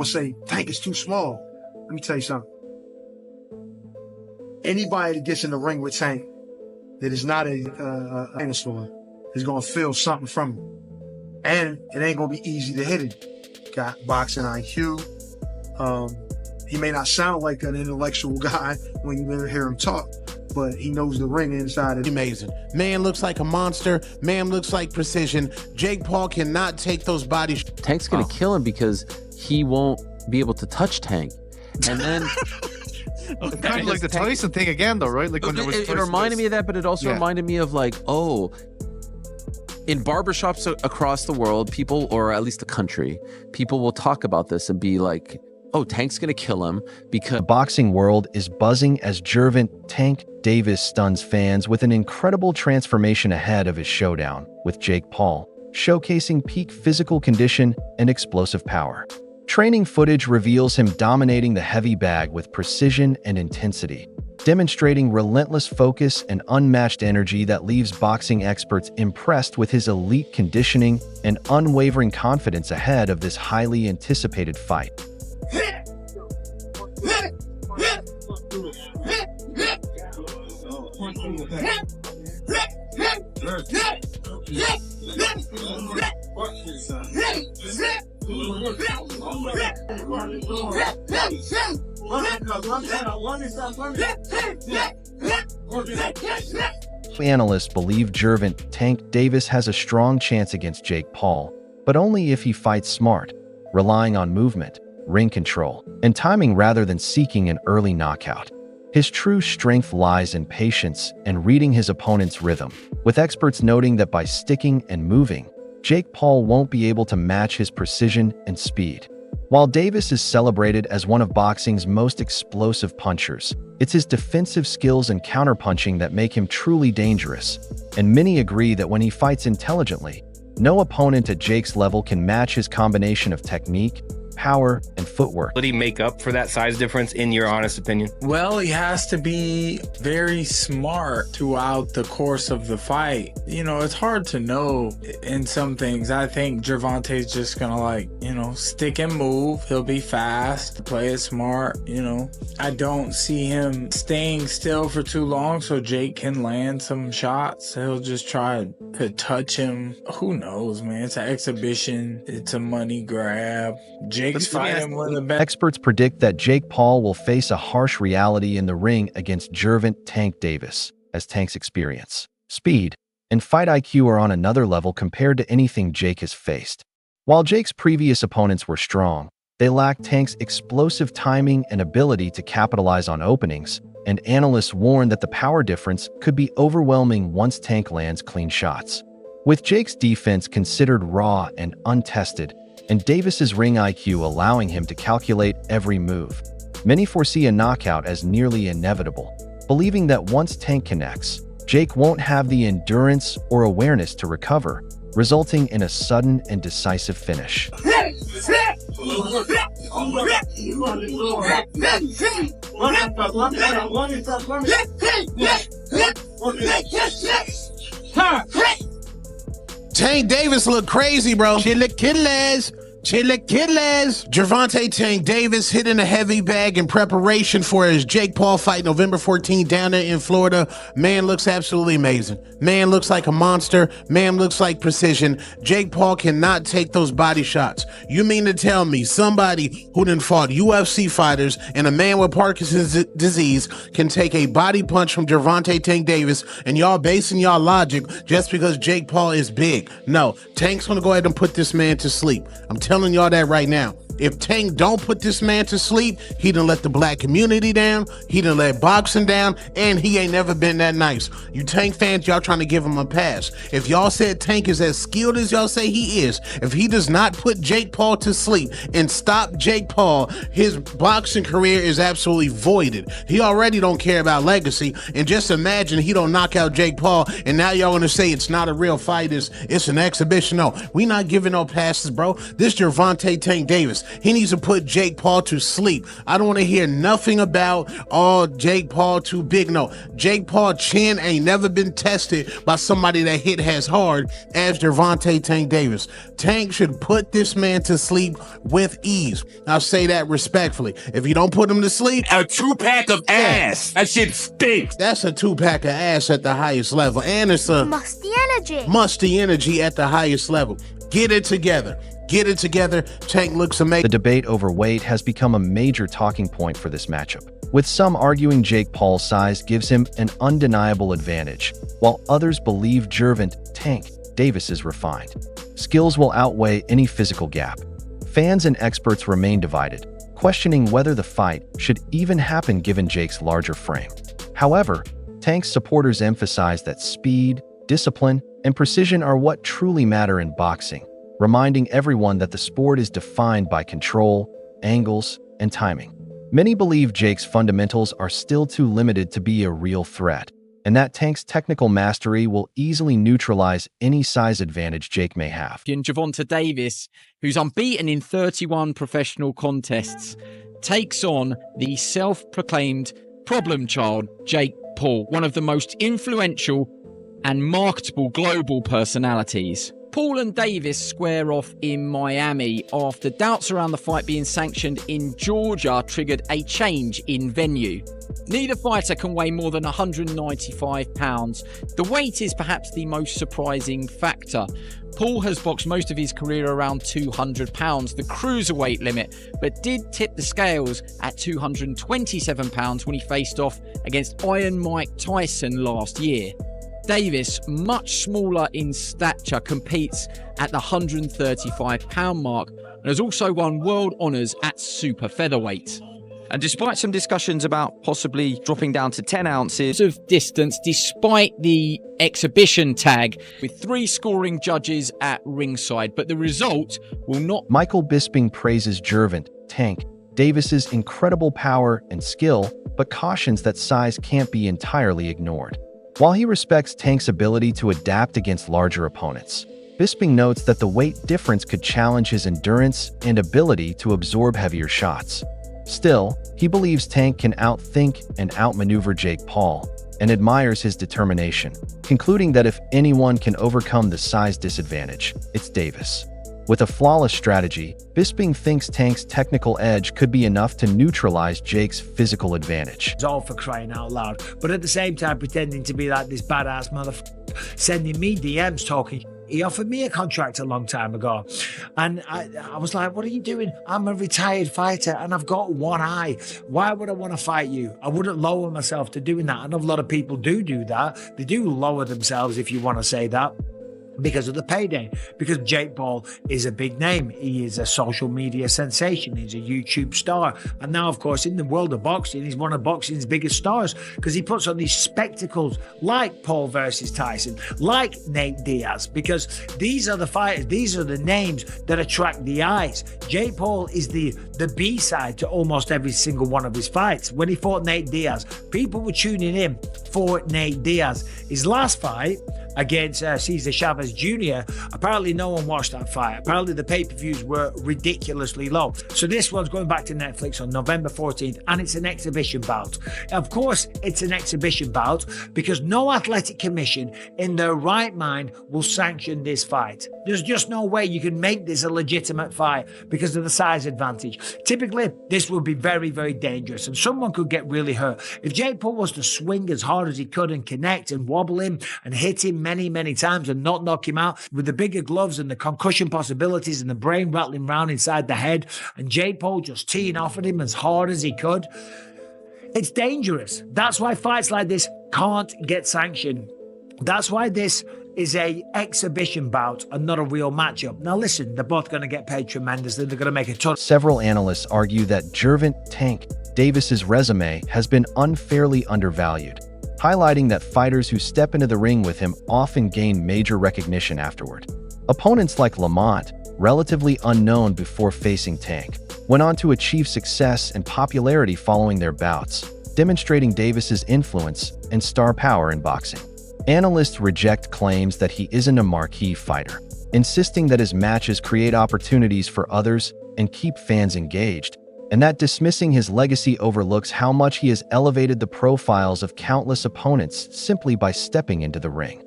will say, Tank is too small. Let me tell you something. Anybody that gets in the ring with Tank that is not a dinosaur is going to feel something from him. And it ain't going to be easy to hit him. Got boxing IQ. He may not sound like an intellectual guy when you hear him talk, but he knows the ring inside of it. Amazing. Man looks like a monster. Man looks like precision. Jake Paul cannot take those body shots. Tank's going to kill him because he won't be able to touch Tank. And then... kind of like the Tyson thing again, though, right? Like when there was it reminded me of that, but it also reminded me of like, oh, in barbershops across the world, people, or at least the country, people will talk about this and be like, oh, Tank's going to kill him because... The boxing world is buzzing as Gervonta Tank Davis stuns fans with an incredible transformation ahead of his showdown with Jake Paul, showcasing peak physical condition and explosive power. Training footage reveals him dominating the heavy bag with precision and intensity, demonstrating relentless focus and unmatched energy that leaves boxing experts impressed with his elite conditioning and unwavering confidence ahead of this highly anticipated fight. Analysts believe Gervonta Tank Davis has a strong chance against Jake Paul, but only if he fights smart, relying on movement, ring control, and timing rather than seeking an early knockout. His true strength lies in patience and reading his opponent's rhythm, with experts noting that by sticking and moving, Jake Paul won't be able to match his precision and speed. While Davis is celebrated as one of boxing's most explosive punchers, it's his defensive skills and counterpunching that make him truly dangerous, and many agree that when he fights intelligently, no opponent at Jake's level can match his combination of technique, power, and footwork. Did he make up for that size difference, in your honest opinion? Well, he has to be very smart throughout the course of the fight. You know, it's hard to know in some things. I think Gervonta's just gonna, like, you know, stick and move. He'll be fast, play it smart, you know. I don't see him staying still for too long so Jake can land some shots. He'll just try to touch him. Who knows, man? It's an exhibition. It's a money grab. Jake's fighting one of the best. Experts predict that Jake Paul will face a harsh reality in the ring against Gervonta Tank Davis, as Tank's experience, speed, and fight IQ are on another level compared to anything Jake has faced. While Jake's previous opponents were strong, they lacked Tank's explosive timing and ability to capitalize on openings, and analysts warn that the power difference could be overwhelming once Tank lands clean shots. With Jake's defense considered raw and untested, and Davis's ring IQ allowing him to calculate every move, many foresee a knockout as nearly inevitable, believing that once Tank connects, Jake won't have the endurance or awareness to recover, resulting in a sudden and decisive finish. Tank Davis look crazy, bro. Chilaquiles. Gervonta Tank Davis hitting a heavy bag in preparation for his Jake Paul fight November 14 down there in Florida. Man looks absolutely amazing. Man looks like a monster. Man looks like precision. Jake Paul cannot take those body shots. You mean to tell me somebody who done fought UFC fighters and a man with Parkinson's disease can take a body punch from Gervonta Tank Davis, and y'all basing y'all logic just because Jake Paul is big? No, Tank's gonna go ahead and put this man to sleep. I'm telling y'all that right now. If Tank don't put this man to sleep, he done let the black community down, he done let boxing down, and he ain't never been that nice. You Tank fans, y'all trying to give him a pass. If y'all said Tank is as skilled as y'all say he is, if he does not put Jake Paul to sleep and stop Jake Paul, his boxing career is absolutely voided. He already don't care about legacy, and just imagine he don't knock out Jake Paul, and now y'all gonna say it's not a real fight, it's an exhibition. No, we not giving no passes, bro. This Gervonta Tank Davis. He needs to put Jake Paul to sleep. I don't want to hear nothing about, oh, Jake Paul too big. No, Jake Paul chin ain't never been tested by somebody that hit as hard as Gervonta Tank Davis. Tank should put this man to sleep with ease. I'll say that respectfully. If you don't put him to sleep, a 2-pack of ass. That shit stinks. that's a 2-pack of ass at the highest level. And it's a musty energy at the highest level. Get it together. Get it together. Tank looks amazing. The debate over weight has become a major talking point for this matchup, with some arguing Jake Paul's size gives him an undeniable advantage, while others believe Gervonta Tank Davis is refined. Skills will outweigh any physical gap. Fans and experts remain divided, questioning whether the fight should even happen given Jake's larger frame. However, Tank's supporters emphasize that speed, discipline, and precision are what truly matter in boxing, reminding everyone that the sport is defined by control, angles, and timing. Many believe Jake's fundamentals are still too limited to be a real threat, and that Tank's technical mastery will easily neutralize any size advantage Jake may have. Gervonta Davis, who's unbeaten in 31 professional contests, takes on the self-proclaimed problem child, Jake Paul, one of the most influential and marketable global personalities. Paul and Davis square off in Miami after doubts around the fight being sanctioned in Georgia triggered a change in venue. Neither fighter can weigh more than 195 pounds. The weight is perhaps the most surprising factor. Paul has boxed most of his career around 200 pounds, the cruiserweight limit, but did tip the scales at 227 pounds when he faced off against Iron Mike Tyson last year. Davis, much smaller in stature, competes at the 135 pound mark and has also won world honours at super featherweight. And despite some discussions about possibly dropping down to 10 ounces of distance, despite the exhibition tag, with 3 scoring judges at ringside, but the result will not. Michael Bisping praises Gervonta Tank Davis's incredible power and skill, but cautions that size can't be entirely ignored. While he respects Tank's ability to adapt against larger opponents, Bisping notes that the weight difference could challenge his endurance and ability to absorb heavier shots. Still, he believes Tank can outthink and outmaneuver Jake Paul, and admires his determination, concluding that if anyone can overcome the size disadvantage, it's Davis. With a flawless strategy, Bisping thinks Tank's technical edge could be enough to neutralize Jake's physical advantage. It's all for crying out loud, but at the same time pretending to be like this badass motherfucker, sending me DMs talking. He offered me a contract a long time ago, and I was like, what are you doing? I'm a retired fighter and I've got one eye. Why would I want to fight you? I wouldn't lower myself to doing that. I know a lot of people do that. They do lower themselves, if you want to say that, because of the payday, because Jake Paul is a big name. He is a social media sensation. He's a YouTube star. And now, of course, in the world of boxing, he's one of boxing's biggest stars because he puts on these spectacles like Paul versus Tyson, like Nate Diaz, because these are the fighters, these are the names that attract the eyes. Jake Paul is the B-side to almost every single one of his fights. When he fought Nate Diaz, people were tuning in for Nate Diaz. His last fight against Cesar Chavez Jr., apparently no one watched that fight. Apparently the pay-per-views were ridiculously low. So this one's going back to Netflix on November 14th, and it's an exhibition bout. Of course, it's an exhibition bout because no athletic commission in their right mind will sanction this fight. There's just no way you can make this a legitimate fight because of the size advantage. Typically, this would be very, very dangerous, and someone could get really hurt. If Jake Paul was to swing as hard as he could and connect and wobble him and hit him many times and not knock him out, with the bigger gloves and the concussion possibilities and the brain rattling around inside the head, and Jake Paul just teeing off at him as hard as he could, it's dangerous. That's why fights like this can't get sanctioned. That's why this is a exhibition bout and not a real matchup. Now listen, they're both going to get paid tremendously. They're going to make a ton. Several analysts argue that Gervonta Tank Davis's resume has been unfairly undervalued, highlighting that fighters who step into the ring with him often gain major recognition afterward. Opponents like Lamont, relatively unknown before facing Tank, went on to achieve success and popularity following their bouts, demonstrating Davis's influence and star power in boxing. Analysts reject claims that he isn't a marquee fighter, insisting that his matches create opportunities for others and keep fans engaged, and that dismissing his legacy overlooks how much he has elevated the profiles of countless opponents simply by stepping into the ring.